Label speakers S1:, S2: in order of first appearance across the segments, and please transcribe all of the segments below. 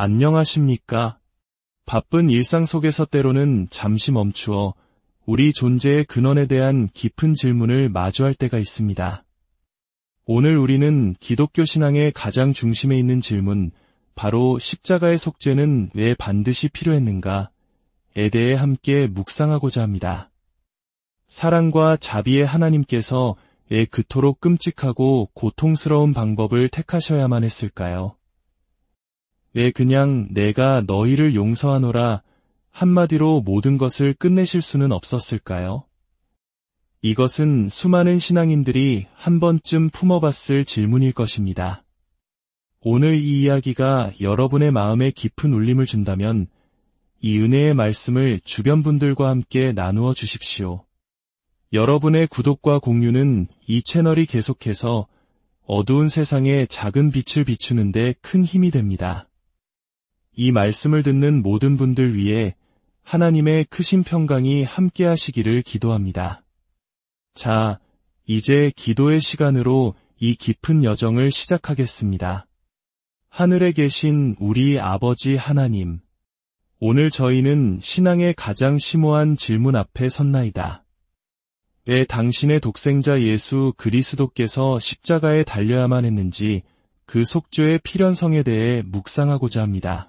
S1: 안녕하십니까? 바쁜 일상 속에서 때로는 잠시 멈추어 우리 존재의 근원에 대한 깊은 질문을 마주할 때가 있습니다. 오늘 우리는 기독교 신앙의 가장 중심에 있는 질문, 바로 십자가의 속죄는 왜 반드시 필요했는가에 대해 함께 묵상하고자 합니다. 사랑과 자비의 하나님께서 왜 그토록 끔찍하고 고통스러운 방법을 택하셔야만 했을까요? 왜 그냥 내가 너희를 용서하노라 한마디로 모든 것을 끝내실 수는 없었을까요? 이것은 수많은 신앙인들이 한 번쯤 품어봤을 질문일 것입니다. 오늘 이 이야기가 여러분의 마음에 깊은 울림을 준다면 이 은혜의 말씀을 주변 분들과 함께 나누어 주십시오. 여러분의 구독과 공유는 이 채널이 계속해서 어두운 세상에 작은 빛을 비추는 데 큰 힘이 됩니다. 이 말씀을 듣는 모든 분들 위해 하나님의 크신 평강이 함께 하시기를 기도합니다. 자, 이제 기도의 시간으로 이 깊은 여정을 시작하겠습니다. 하늘에 계신 우리 아버지 하나님, 오늘 저희는 신앙의 가장 심오한 질문 앞에 섰나이다. 왜 당신의 독생자 예수 그리스도께서 십자가에 달려야만 했는지 그 속죄의 필연성에 대해 묵상하고자 합니다.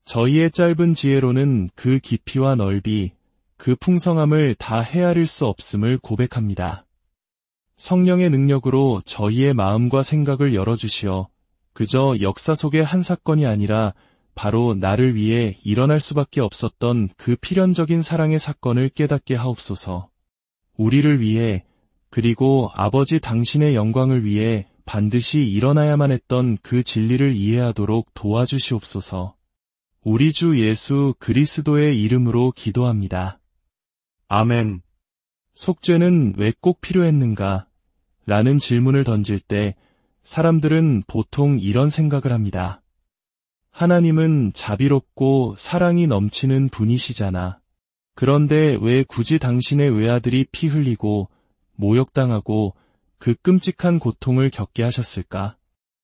S1: 저희의 짧은 지혜로는 그 깊이와 넓이, 그 풍성함을 다 헤아릴 수 없음을 고백합니다. 성령의 능력으로 저희의 마음과 생각을 열어주시어 그저 역사 속의 한 사건이 아니라 바로 나를 위해 일어날 수밖에 없었던 그 필연적인 사랑의 사건을 깨닫게 하옵소서. 우리를 위해, 그리고 아버지 당신의 영광을 위해 반드시 일어나야만 했던 그 진리를 이해하도록 도와주시옵소서. 우리 주 예수 그리스도의 이름으로 기도합니다. 아멘. 속죄는 왜 꼭 필요했는가? 라는 질문을 던질 때 사람들은 보통 이런 생각을 합니다. 하나님은 자비롭고 사랑이 넘치는 분이시잖아. 그런데 왜 굳이 당신의 외아들이 피 흘리고 모욕당하고 그 끔찍한 고통을 겪게 하셨을까?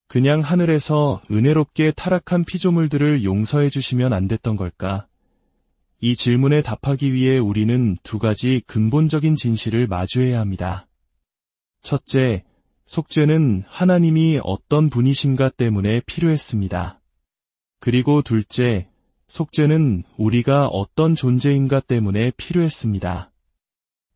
S1: 그냥 하늘에서 은혜롭게 타락한 피조물들을 용서해 주시면 안 됐던 걸까? 이 질문에 답하기 위해 우리는 두 가지 근본적인 진실을 마주해야 합니다. 첫째, 속죄는 하나님이 어떤 분이신가 때문에 필요했습니다. 그리고 둘째, 속죄는 우리가 어떤 존재인가 때문에 필요했습니다.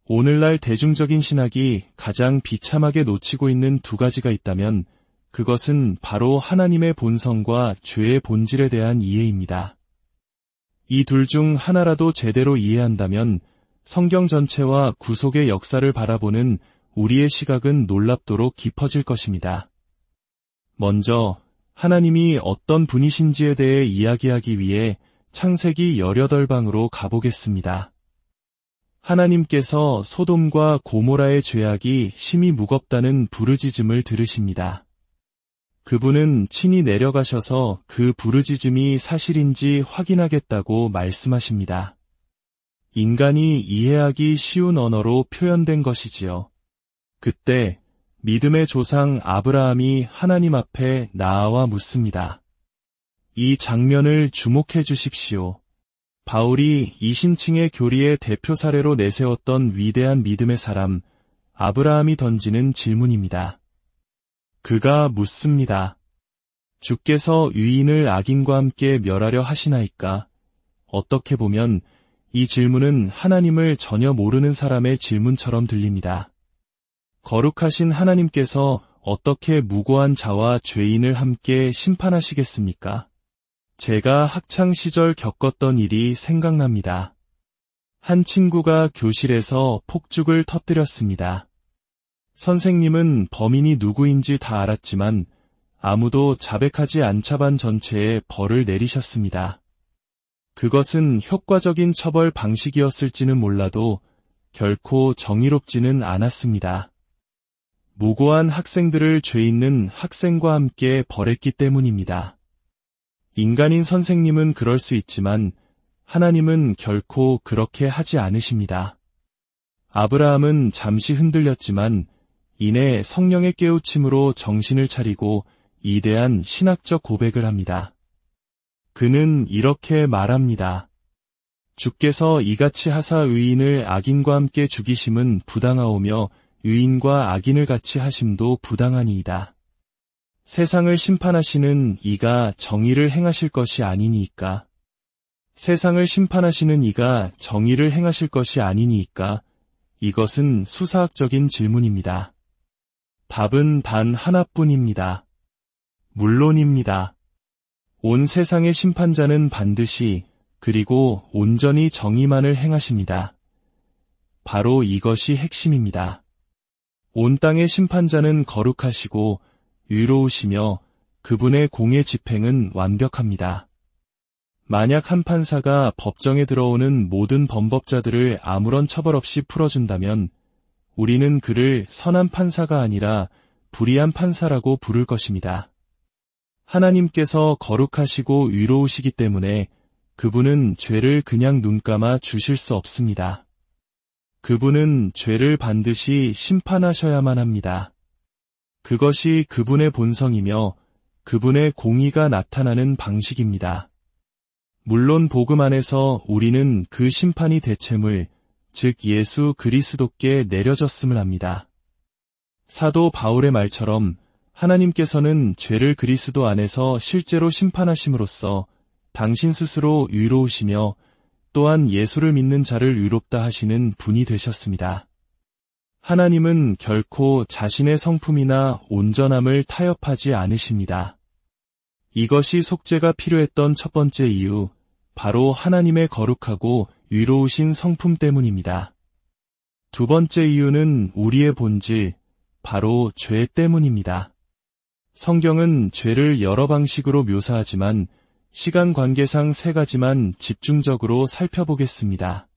S1: 오늘날 대중적인 신학이 가장 비참하게 놓치고 있는 두 가지가 있다면 그것은 바로 하나님의 본성과 죄의 본질에 대한 이해입니다. 이 둘 중 하나라도 제대로 이해한다면 성경 전체와 구속의 역사를 바라보는 우리의 시각은 놀랍도록 깊어질 것입니다. 먼저 하나님이 어떤 분이신지에 대해 이야기하기 위해 창세기 18방으로 가보겠습니다. 하나님께서 소돔과 고모라의 죄악이 심히 무겁다는 부르짖음을 들으십니다. 그분은 친히 내려가셔서 그 부르짖음이 사실인지 확인하겠다고 말씀하십니다. 인간이 이해하기 쉬운 언어로 표현된 것이지요. 그때 믿음의 조상 아브라함이 하나님 앞에 나아와 묻습니다. 이 장면을 주목해 주십시오. 바울이 이신층의 교리의 대표 사례로 내세웠던 위대한 믿음의 사람 아브라함이 던지는 질문입니다. 그가 묻습니다. 주께서 유인을 악인과 함께 멸하려 하시나이까? 어떻게 보면 이 질문은 하나님을 전혀 모르는 사람의 질문처럼 들립니다. 거룩하신 하나님께서 어떻게 무고한 자와 죄인을 함께 심판하시겠습니까? 제가 학창시절 겪었던 일이 생각납니다. 한 친구가 교실에서 폭죽을 터뜨렸습니다. 선생님은 범인이 누구인지 다 알았지만 아무도 자백하지 않자 반 전체에 벌을 내리셨습니다. 그것은 효과적인 처벌 방식이었을지는 몰라도 결코 정의롭지는 않았습니다. 무고한 학생들을 죄 있는 학생과 함께 벌했기 때문입니다. 인간인 선생님은 그럴 수 있지만 하나님은 결코 그렇게 하지 않으십니다. 아브라함은 잠시 흔들렸지만 이내 성령의 깨우침으로 정신을 차리고 이대한 신학적 고백을 합니다. 그는 이렇게 말합니다. 주께서 이같이 하사 의인을 악인과 함께 죽이심은 부당하오며 의인과 악인을 같이 하심도 부당하니이다. 세상을 심판하시는 이가 정의를 행하실 것이 아니니이까? 세상을 심판하시는 이가 정의를 행하실 것이 아니니이까? 이것은 수사학적인 질문입니다. 답은 단 하나뿐입니다. 물론입니다. 온 세상의 심판자는 반드시 그리고 온전히 정의만을 행하십니다. 바로 이것이 핵심입니다. 온 땅의 심판자는 거룩하시고 의로우시며 그분의 공의 집행은 완벽합니다. 만약 한 판사가 법정에 들어오는 모든 범법자들을 아무런 처벌 없이 풀어준다면 우리는 그를 선한 판사가 아니라 불의한 판사라고 부를 것입니다. 하나님께서 거룩하시고 의로우시기 때문에 그분은 죄를 그냥 눈감아 주실 수 없습니다. 그분은 죄를 반드시 심판하셔야만 합니다. 그것이 그분의 본성이며 그분의 공의가 나타나는 방식입니다. 물론 복음 안에서 우리는 그 심판이 대체물, 즉 예수 그리스도께 내려졌음을 압니다. 사도 바울의 말처럼 하나님께서는 죄를 그리스도 안에서 실제로 심판하심으로써 당신 스스로 의로우시며 또한 예수를 믿는 자를 의롭다 하시는 분이 되셨습니다. 하나님은 결코 자신의 성품이나 온전함을 타협하지 않으십니다. 이것이 속죄가 필요했던 첫 번째 이유, 바로 하나님의 거룩하고 의로우신 성품 때문입니다. 두 번째 이유는 우리의 본질, 바로 죄 때문입니다. 성경은 죄를 여러 방식으로 묘사하지만 시간 관계상 세 가지만 집중적으로 살펴보겠습니다.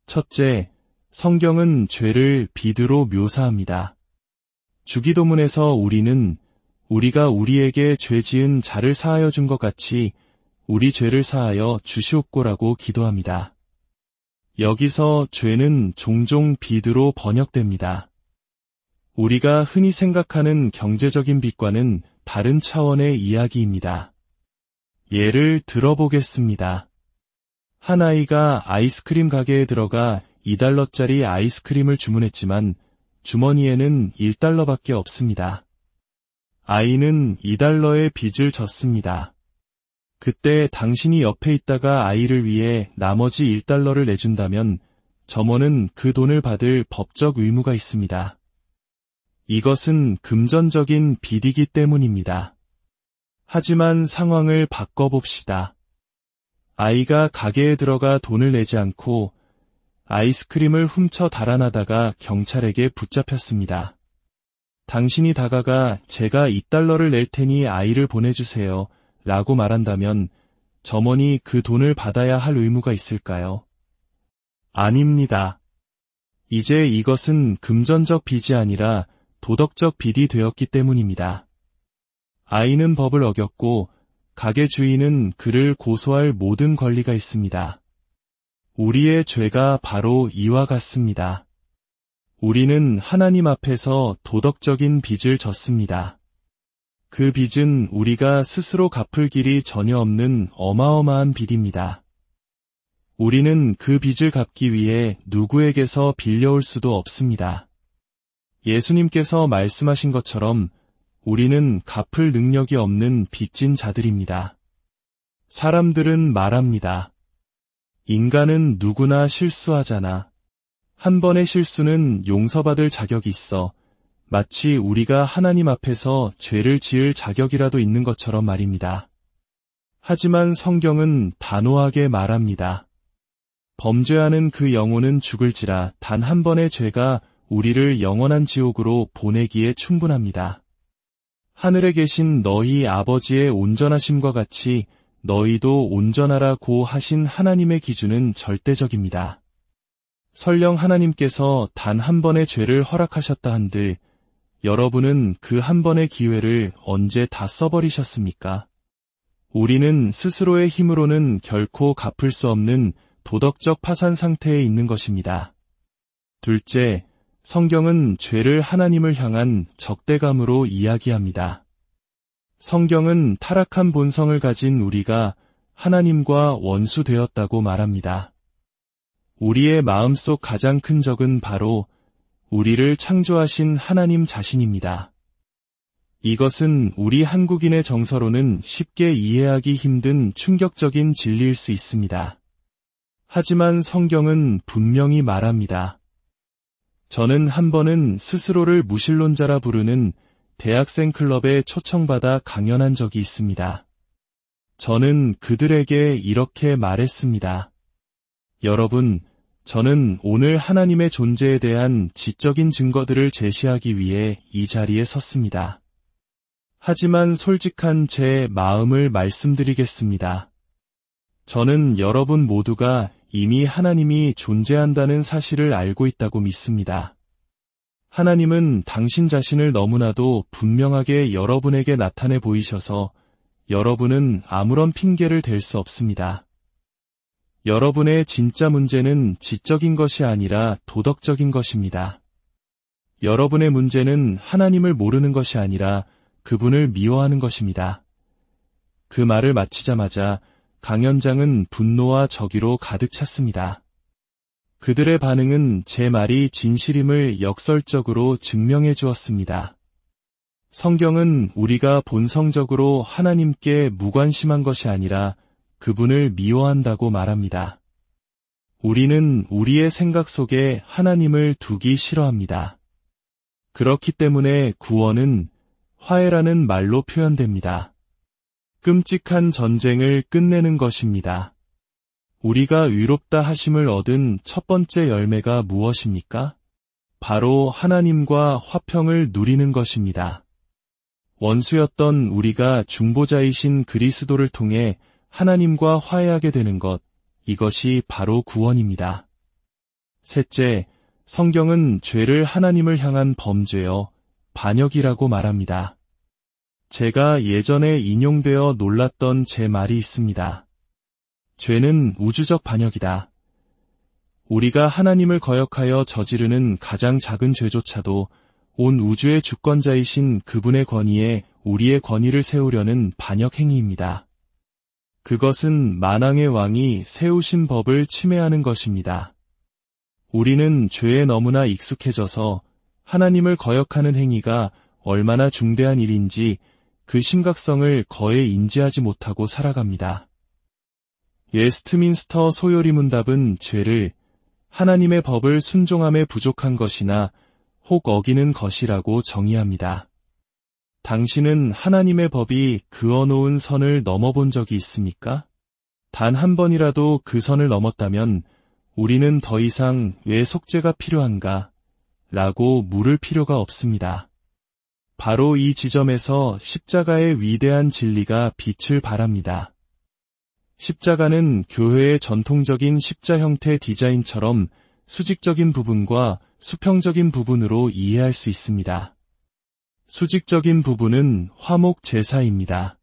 S1: 첫째, 성경은 죄를 비두로 묘사합니다. 주기도문에서 우리는 우리가 우리에게 죄 지은 자를 사하여 준 것 같이 우리 죄를 사하여 주시옵고라고 기도합니다. 여기서 죄는 종종 비두로 번역됩니다. 우리가 흔히 생각하는 경제적인 빚과는 다른 차원의 이야기입니다. 예를 들어보겠습니다. 한 아이가 아이스크림 가게에 들어가 $2짜리 아이스크림을 주문했지만 주머니에는 $1밖에 없습니다. 아이는 $2의 빚을 졌습니다. 그때 당신이 옆에 있다가 아이를 위해 나머지 $1를 내준다면 점원은 그 돈을 받을 법적 의무가 있습니다. 이것은 금전적인 빚이기 때문입니다. 하지만 상황을 바꿔봅시다. 아이가 가게에 들어가 돈을 내지 않고 아이스크림을 훔쳐 달아나다가 경찰에게 붙잡혔습니다. 당신이 다가가 제가 $2를 낼 테니 아이를 보내주세요 라고 말한다면 점원이 그 돈을 받아야 할 의무가 있을까요? 아닙니다. 이제 이것은 금전적 빚이 아니라 도덕적 빚이 되었기 때문입니다. 아이는 법을 어겼고 가게 주인은 그를 고소할 모든 권리가 있습니다. 우리의 죄가 바로 이와 같습니다. 우리는 하나님 앞에서 도덕적인 빚을 졌습니다. 그 빚은 우리가 스스로 갚을 길이 전혀 없는 어마어마한 빚입니다. 우리는 그 빚을 갚기 위해 누구에게서 빌려올 수도 없습니다. 예수님께서 말씀하신 것처럼 우리는 갚을 능력이 없는 빚진 자들입니다. 사람들은 말합니다. 인간은 누구나 실수하잖아. 한 번의 실수는 용서받을 자격이 있어. 마치 우리가 하나님 앞에서 죄를 지을 자격이라도 있는 것처럼 말입니다. 하지만 성경은 단호하게 말합니다. 범죄하는 그 영혼은 죽을지라 단 한 번의 죄가 우리를 영원한 지옥으로 보내기에 충분합니다. 하늘에 계신 너희 아버지의 온전하심과 같이 너희도 온전하라고 하신 하나님의 기준은 절대적입니다. 설령 하나님께서 단 한 번의 죄를 허락하셨다 한들 여러분은 그 한 번의 기회를 언제 다 써버리셨습니까? 우리는 스스로의 힘으로는 결코 갚을 수 없는 도덕적 파산 상태에 있는 것입니다. 둘째, 성경은 죄를 하나님을 향한 적대감으로 이야기합니다. 성경은 타락한 본성을 가진 우리가 하나님과 원수되었다고 말합니다. 우리의 마음속 가장 큰 적은 바로 우리를 창조하신 하나님 자신입니다. 이것은 우리 한국인의 정서로는 쉽게 이해하기 힘든 충격적인 진리일 수 있습니다. 하지만 성경은 분명히 말합니다. 저는 한 번은 스스로를 무신론자라 부르는 대학생 클럽에 초청받아 강연한 적이 있습니다. 저는 그들에게 이렇게 말했습니다. 여러분, 저는 오늘 하나님의 존재에 대한 지적인 증거들을 제시하기 위해 이 자리에 섰습니다. 하지만 솔직한 제 마음을 말씀드리겠습니다. 저는 여러분 모두가 이미 하나님이 존재한다는 사실을 알고 있다고 믿습니다. 하나님은 당신 자신을 너무나도 분명하게 여러분에게 나타내 보이셔서 여러분은 아무런 핑계를 댈 수 없습니다. 여러분의 진짜 문제는 지적인 것이 아니라 도덕적인 것입니다. 여러분의 문제는 하나님을 모르는 것이 아니라 그분을 미워하는 것입니다. 그 말을 마치자마자 강연장은 분노와 적의로 가득 찼습니다. 그들의 반응은 제 말이 진실임을 역설적으로 증명해 주었습니다. 성경은 우리가 본성적으로 하나님께 무관심한 것이 아니라 그분을 미워한다고 말합니다. 우리는 우리의 생각 속에 하나님을 두기 싫어합니다. 그렇기 때문에 구원은 화해라는 말로 표현됩니다. 끔찍한 전쟁을 끝내는 것입니다. 우리가 위롭다 하심을 얻은 첫 번째 열매가 무엇입니까? 바로 하나님과 화평을 누리는 것입니다. 원수였던 우리가 중보자이신 그리스도를 통해 하나님과 화해하게 되는 것, 이것이 바로 구원입니다. 셋째, 성경은 죄를 하나님을 향한 범죄여 반역이라고 말합니다. 제가 예전에 인용되어 놀랐던 제 말이 있습니다. 죄는 우주적 반역이다. 우리가 하나님을 거역하여 저지르는 가장 작은 죄조차도 온 우주의 주권자이신 그분의 권위에 우리의 권위를 세우려는 반역 행위입니다. 그것은 만왕의 왕이 세우신 법을 침해하는 것입니다. 우리는 죄에 너무나 익숙해져서 하나님을 거역하는 행위가 얼마나 중대한 일인지 그 심각성을 거의 인지하지 못하고 살아갑니다. 웨스트민스터 소요리 문답은 죄를 하나님의 법을 순종함에 부족한 것이나 혹 어기는 것이라고 정의합니다. 당신은 하나님의 법이 그어놓은 선을 넘어본 적이 있습니까? 단 한 번이라도 그 선을 넘었다면 우리는 더 이상 왜 속죄가 필요한가? 라고 물을 필요가 없습니다. 바로 이 지점에서 십자가의 위대한 진리가 빛을 발합니다. 십자가는 교회의 전통적인 십자 형태 디자인처럼 수직적인 부분과 수평적인 부분으로 이해할 수 있습니다. 수직적인 부분은 화목 제사입니다.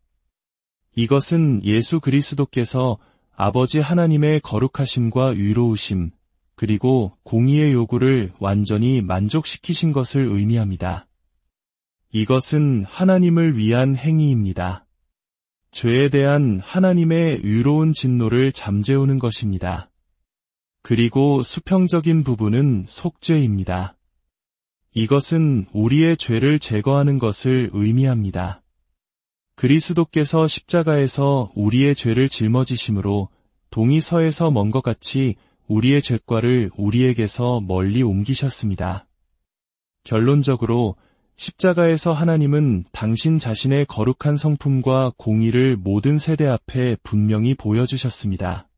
S1: 이것은 예수 그리스도께서 아버지 하나님의 거룩하심과 위로우심, 그리고 공의의 요구를 완전히 만족시키신 것을 의미합니다. 이것은 하나님을 위한 행위입니다. 죄에 대한 하나님의 위로운 진노를 잠재우는 것입니다. 그리고 수평적인 부분은 속죄입니다. 이것은 우리의 죄를 제거하는 것을 의미합니다. 그리스도께서 십자가에서 우리의 죄를 짊어지심으로 동이 서에서 먼 것 같이 우리의 죄과를 우리에게서 멀리 옮기셨습니다. 결론적으로 십자가에서 하나님은 당신 자신의 거룩한 성품과 공의를 모든 세대 앞에 분명히 보여주셨습니다.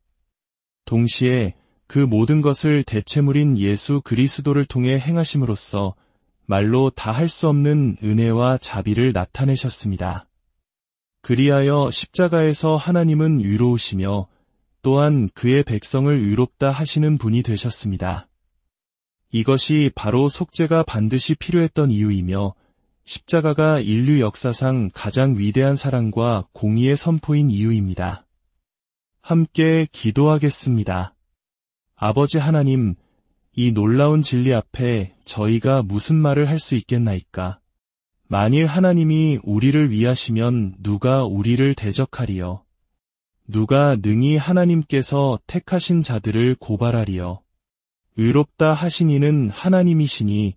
S1: 동시에 그 모든 것을 대체물인 예수 그리스도를 통해 행하심으로써 말로 다 할 수 없는 은혜와 자비를 나타내셨습니다. 그리하여 십자가에서 하나님은 위로우시며 또한 그의 백성을 위롭다 하시는 분이 되셨습니다. 이것이 바로 속죄가 반드시 필요했던 이유이며 십자가가 인류 역사상 가장 위대한 사랑과 공의의 선포인 이유입니다. 함께 기도하겠습니다. 아버지 하나님, 이 놀라운 진리 앞에 저희가 무슨 말을 할 수 있겠나이까? 만일 하나님이 우리를 위하시면 누가 우리를 대적하리요? 누가 능히 하나님께서 택하신 자들을 고발하리요. 의롭다 하신 이는 하나님이시니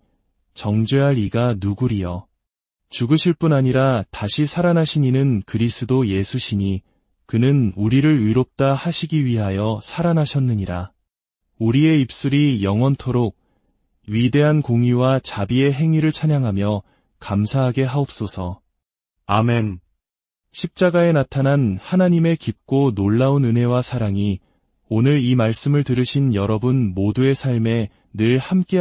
S1: 정죄할 이가 누구리요. 죽으실 뿐 아니라 다시 살아나신 이는 그리스도 예수시니 그는 우리를 의롭다 하시기 위하여 살아나셨느니라. 우리의 입술이 영원토록 위대한 공의와 자비의 행위를 찬양하며 감사하게 하옵소서. 아멘. 십자가에 나타난 하나님의 깊고 놀라운 은혜와 사랑이 오늘 이 말씀을 들으신 여러분 모두의 삶에 늘 함께